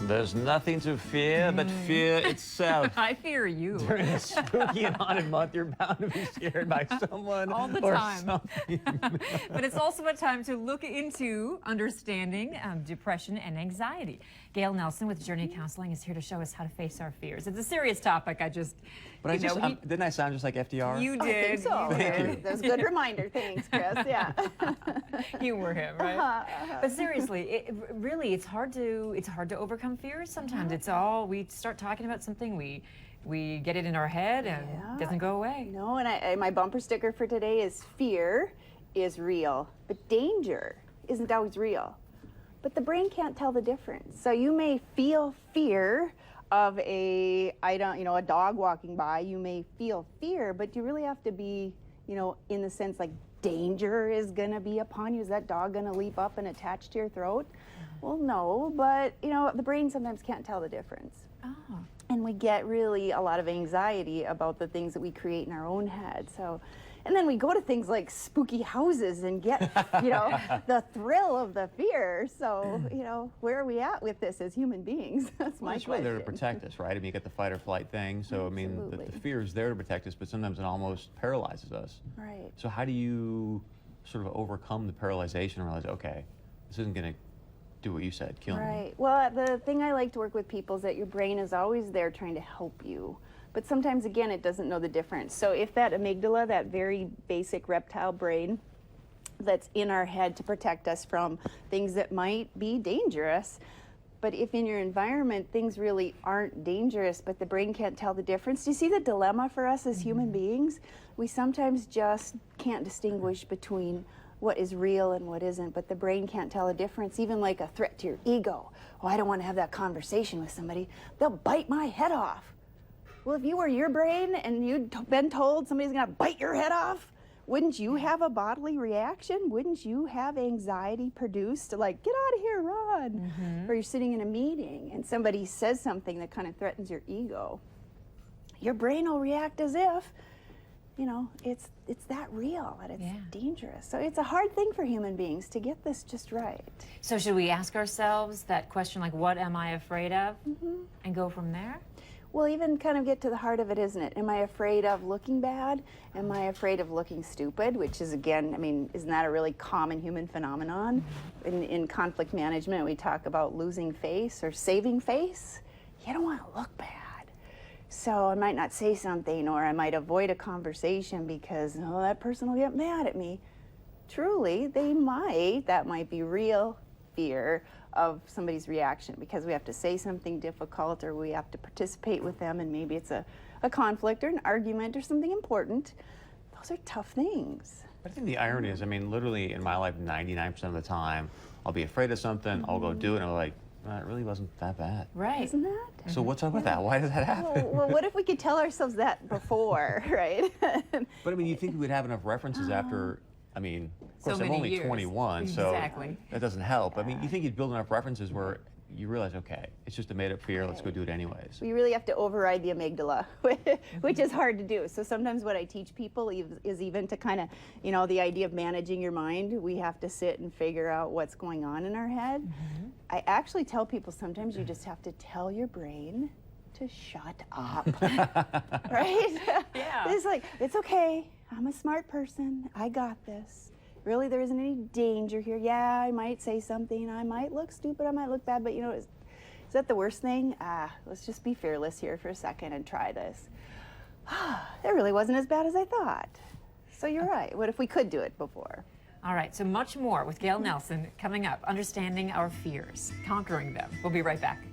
There's nothing to fear but fear itself. I fear you. During a spooky and haunted month, you're bound to be scared by someone All the or time. something. But it's also a time to look into understanding depression and anxiety. Gail Nelson with Journey Counseling is here to show us how to face our fears. It's a serious topic. But didn't I sound just like FDR? You I think did. so. Thank you. That was a good reminder. Thanks, Chris. Yeah. You were him, right? But seriously, really, it's hard to overcome fears sometimes. It's all, we start talking about something, we get it in our head and it doesn't go away. No, and my bumper sticker for today is fear is real, but danger isn't always real. But the brain can't tell the difference. So you may feel fear of a dog walking by. You may feel fear, but you really have to be, in the sense like danger is gonna be upon you. Is that dog gonna leap up and attach to your throat? Well, no, but the brain sometimes can't tell the difference. Oh. And we get really a lot of anxiety about the things that we create in our own head. So, and then we go to things like spooky houses and get, the thrill of the fear. So, where are we at with this as human beings? That's my It's question. really there to protect us, right? I mean, you get the fight or flight thing. So, I mean, the Absolutely. fear is there to protect us, but sometimes it almost paralyzes us. Right. So how do you sort of overcome the paralyzation and realize, okay, this isn't going to do what you said, kill me? Right. Well, the thing I like to work with people is that your brain is always there trying to help you. But sometimes, again, it doesn't know the difference. So if that amygdala, that very basic reptile brain that's in our head to protect us from things that might be dangerous, but if in your environment things really aren't dangerous, but the brain can't tell the difference, do you see the dilemma for us as human beings? We sometimes just can't distinguish between what is real and what isn't, but the brain can't tell the difference, even like a threat to your ego. Oh, I don't want to have that conversation with somebody. They'll bite my head off. Well, if you were your brain and you'd been told somebody's going to bite your head off, wouldn't you have a bodily reaction? Wouldn't you have anxiety produced, like, get out of here, run? Or you're sitting in a meeting and somebody says something that kind of threatens your ego. Your brain will react as if, it's that real, that it's dangerous. So it's a hard thing for human beings to get this just right. So should we ask ourselves that question, like, what am I afraid of? And go from there? Well, even kind of get to the heart of it, isn't it? Am I afraid of looking bad? Am I afraid of looking stupid? Which is, again, isn't that a really common human phenomenon? In conflict management, we talk about losing face or saving face. You don't want to look bad. So I might not say something, or I might avoid a conversation because, that person will get mad at me. Truly, that might be real fear of somebody's reaction because we have to say something difficult or we have to participate with them, and maybe it's a conflict or an argument or something important. Those are tough things. I think the irony is, literally in my life, 99% of the time, I'll be afraid of something, I'll go do it, and I'm like, it really wasn't that bad. Right. Isn't that? So what's up with that? Why does that happen? Well, what if we could tell ourselves that before, right? But you think we would have enough references after, of course, So I'm many only years. 21, so Exactly. that doesn't help. You think you'd build enough references where you realize, okay, it's just a made-up fear, let's go do it anyways. We really have to override the amygdala, which is hard to do. So sometimes what I teach people is even to kind of, the idea of managing your mind. We have to sit and figure out what's going on in our head. I actually tell people sometimes you just have to tell your brain to shut up, right? Yeah. It's like, it's okay, I'm a smart person, I got this. Really, there isn't any danger here. Yeah, I might say something, I might look stupid, I might look bad, but is that the worst thing? Let's just be fearless here for a second and try this. It really wasn't as bad as I thought. So you're right, what if we could do it before? All right, so much more with Gail Nelson coming up, understanding our fears, conquering them. We'll be right back.